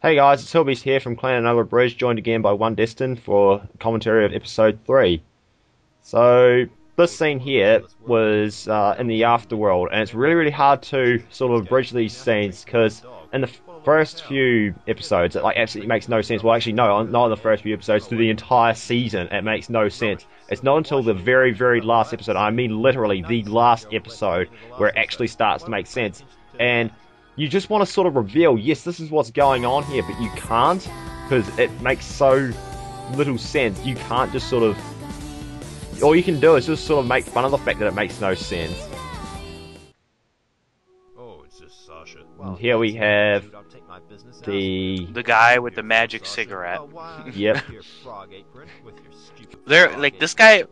Hey guys, it's Hillbeast here from Clannad Abridged, joined again by One Destin for commentary of episode 3. So, this scene here was in the afterworld, and it's really hard to sort of bridge these scenes, because in the first few episodes, it absolutely makes no sense. Well, actually, no, not in the first few episodes, through the entire season, it makes no sense. It's not until the very last episode, I mean literally the last episode, where it actually starts to make sense. And you just want to sort of reveal, yes, this is what's going on here, but you can't, because it makes so little sense. You can't just sort of... All you can do is just sort of make fun of the fact that it makes no sense. Oh, it's just Sasha. And here we have The guy with the magic cigarette. Yep. They're like this guy.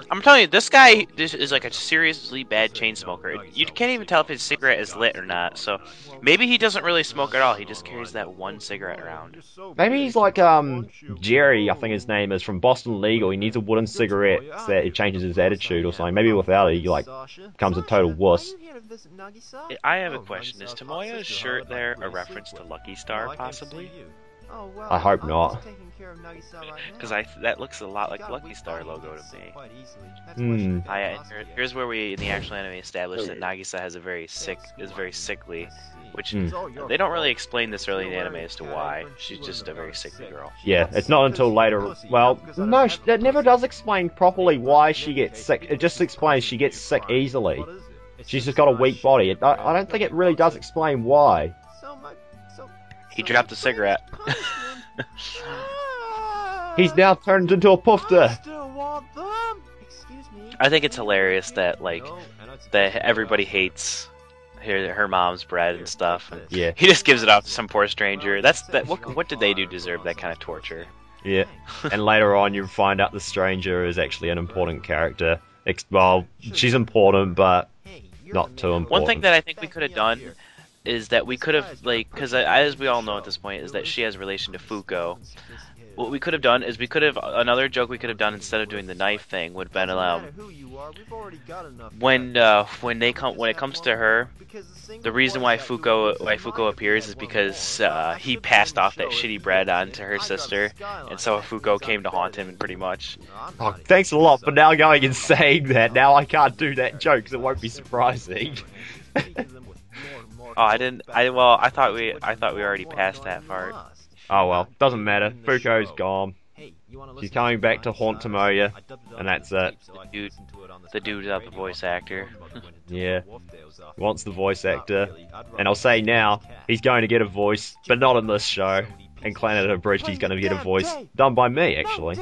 I'm telling you, this guy is like a seriously bad chain smoker. You can't even tell if his cigarette is lit or not. So maybe he doesn't really smoke at all. He just carries that one cigarette around. Maybe he's like Jerry, I think his name is, from Boston Legal. He needs a wooden cigarette so that it changes his attitude or something. Maybe without it, he like becomes a total wuss. I have a question. Is Tomoya's shirt there a reference to Lucky Star, possibly? I hope not. Because that looks a lot like Lucky Star logo to Hmm. me. Here's where we in the actual anime establish that Nagisa is very sickly, which they don't really explain this early in the anime as to why. She's just a very sickly girl. Yeah, it's not until later. Well, no, it never does explain properly why she gets sick. It just explains she gets sick easily. She's just got a weak body. I don't think it really does explain why. He dropped a cigarette. He's now turned into a poofter. I think it's hilarious that that everybody hates her mom's bread and stuff. And Yeah. he just gives it off to some poor stranger. What did they do to deserve that kind of torture? Yeah. And later on, you find out the stranger is actually an important character. Well, she's important, but not too important. One thing that I think we could have done is that we could have, because as we all know at this point, is that she has a relation to Fuko. What we could have done is another joke we could have done instead of doing the knife thing would have been when it comes to her, the reason why Fuko appears is because he passed off that shitty bread onto her sister, and so Fuko came to haunt him pretty much. Oh, thanks a lot for now going and saying that. Now I can't do that joke because it won't be surprising. Oh, I thought we already passed that part. Oh well, doesn't matter. Fuko's gone. She's coming back to haunt Tomoya, and that's it. The dude without the voice actor. Yeah. He wants the voice actor. And I'll say now, he's going to get a voice, but not in this show. In Clannad Abridged, he's going to get a voice done by me, actually.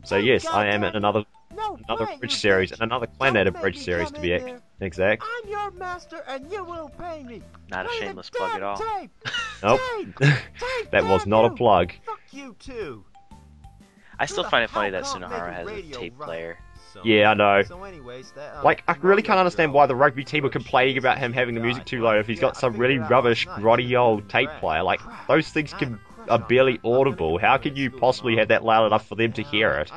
So yes, I am in another Abridged series, and another Clannad Abridged series to be exact. I'm your master and you will pay me. Not a shameless plug at all. Nope. That was not a plug. Fuck you too. I still find it funny that Tsunohara has a tape player. Yeah, I know. I Like, I really can't understand why the rugby team are complaining about him having the music too low if he's got some really rubbish, grotty old tape player. Like, those things are barely audible. How can you possibly have that loud enough for them to hear it?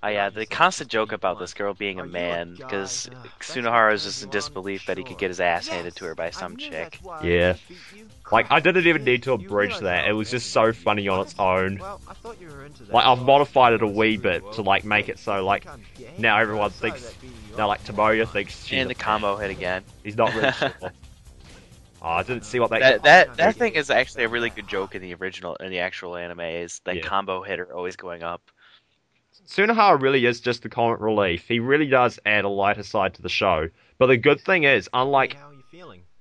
Oh yeah, the constant joke about this girl being a man, because Tsunohara is just in disbelief that he could get his ass handed to her by some chick. Yeah. Like, I didn't even need to abridge that. It was just so funny on its own. Like, I've modified it a wee bit to, like, make it so, like, now everyone thinks, now, like, Tomoya thinks she's And the combo hit again. He's not really sure. Oh, I didn't see what that... That thing is actually a really good joke in the actual anime, is that Yeah. combo hitter always going up. Tsunohara really is just the comic relief. He really does add a lighter side to the show. But the good thing is, unlike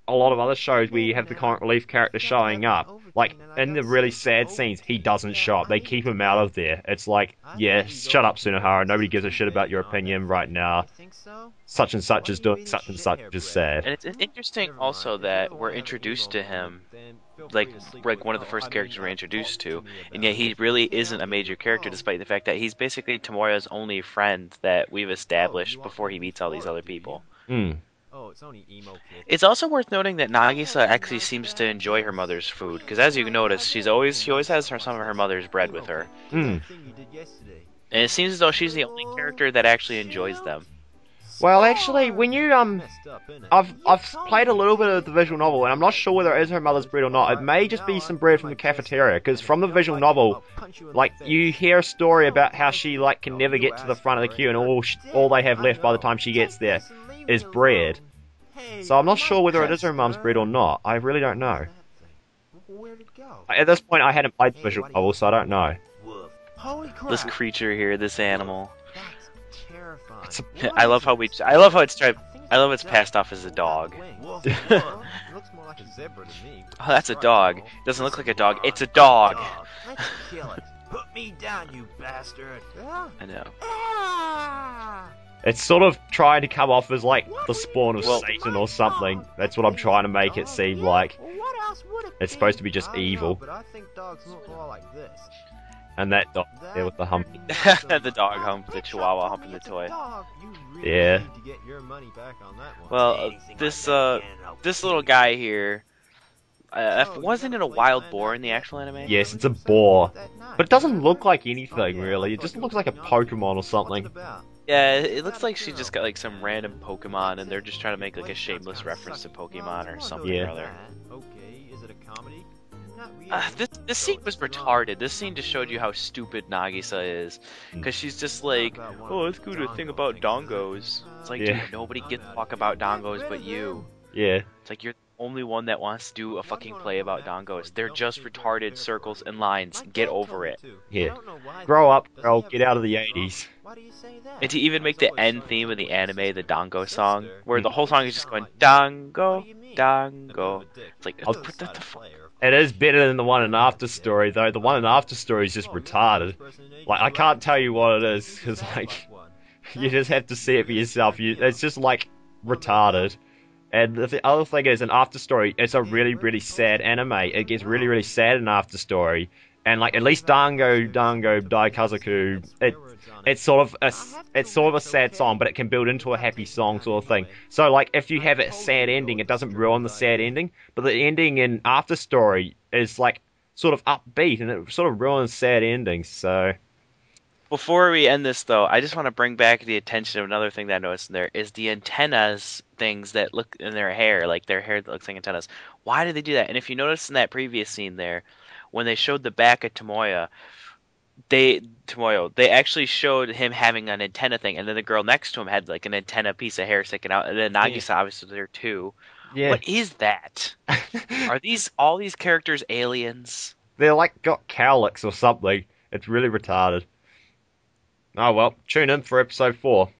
a lot of other shows where you have the comic relief character showing up, like, in the really sad scenes, he doesn't show up. They keep him out of there. It's like, yeah, shut up, Tsunohara. Nobody gives a shit about your opinion right now. Such and such is doing such and such is sad. And it's interesting also that we're introduced to him, like one of the first characters we're introduced to, and yet he really isn't a major character despite the fact that he's basically Tomoya's only friend that we've established before he meets all these other people. Hmm. It's also worth noting that Nagisa actually seems to enjoy her mother's food, because as you notice, she always has some of her mother's bread with her. Hmm. And it seems as though she's the only character that actually enjoys them. Well, actually, when you I've played a little bit of the visual novel, and I'm not sure whether it is her mother's bread or not. It may just be some bread from the cafeteria, because from the visual novel, like, you hear a story about how she, like, can never get to the front of the queue, and all they have left by the time she gets there is bread. So I'm not sure whether it is her mum's bread or not. I really don't know. Where'd it go? At this point, I hadn't played the visual novel, so I don't know. Holy crap! This creature here, this animal. That's terrifying. I love how it's passed off as a dog. Looks more like a zebra to me. Oh, that's a dog. It doesn't look like a dog. It's a dog. Let's kill it. Put me down, you bastard. I know. Ah! It's sort of trying to come off as, like, the spawn of Satan or something. That's what I'm trying to make it seem like. It's supposed to be just evil. But I think dogs look more like this. And that dog there with the hump. The dog hump, the chihuahua humping the toy. Yeah. Well, this little guy here, wasn't it a wild boar in the actual anime? Yes, it's a boar. But it doesn't look like anything, really. It just looks like a Pokemon or something. Yeah, it looks like she just got like some random Pokemon, and they're just trying to make like a shameless reference to Pokemon or something or other. Okay, is it a comedy? This scene was retarded. This scene just showed you how stupid Nagisa is, because she's just like, oh, let's go to a thing about dongos. It's like, dude, nobody gives a fuck about dongos but you. Yeah. It's like you're the only one that wants to do a fucking play about dongos. They're just retarded circles and lines. Get over it. Yeah. Grow up, girl. Get out of the 80s. And to even make the end theme of the anime the Dango song, where the whole song is just going Dango, Dango. It's like, what the fuck? It is better than the one in After Story, though. The one in After Story is just retarded. Like, I can't tell you what it is, because, like, you just have to see it for yourself. It's just, like, retarded. And the other thing is, in After Story, it's a really, really sad anime. It gets really, really sad in After Story. And, like, at least Dango Daikazaku, it's sort of a sad song, but it can build into a happy song sort of thing. So, like, if you have a sad ending, it doesn't ruin the sad ending. But the ending in After Story is, like, sort of upbeat, and it sort of ruins sad endings, so... Before we end this, though, I just want to bring back the attention of another thing that I noticed in there, is the antennas things that look in their hair, like their hair that looks like antennas. Why did they do that? And if you notice in that previous scene there, when they showed the back of Tomoyo, they actually showed him having an antenna thing, and then the girl next to him had like an antenna piece of hair sticking out, and then Nagisa obviously there too. Yeah. What is that? Are all these characters aliens? They're like got cowlicks or something. It's really retarded. Oh well, tune in for episode 4.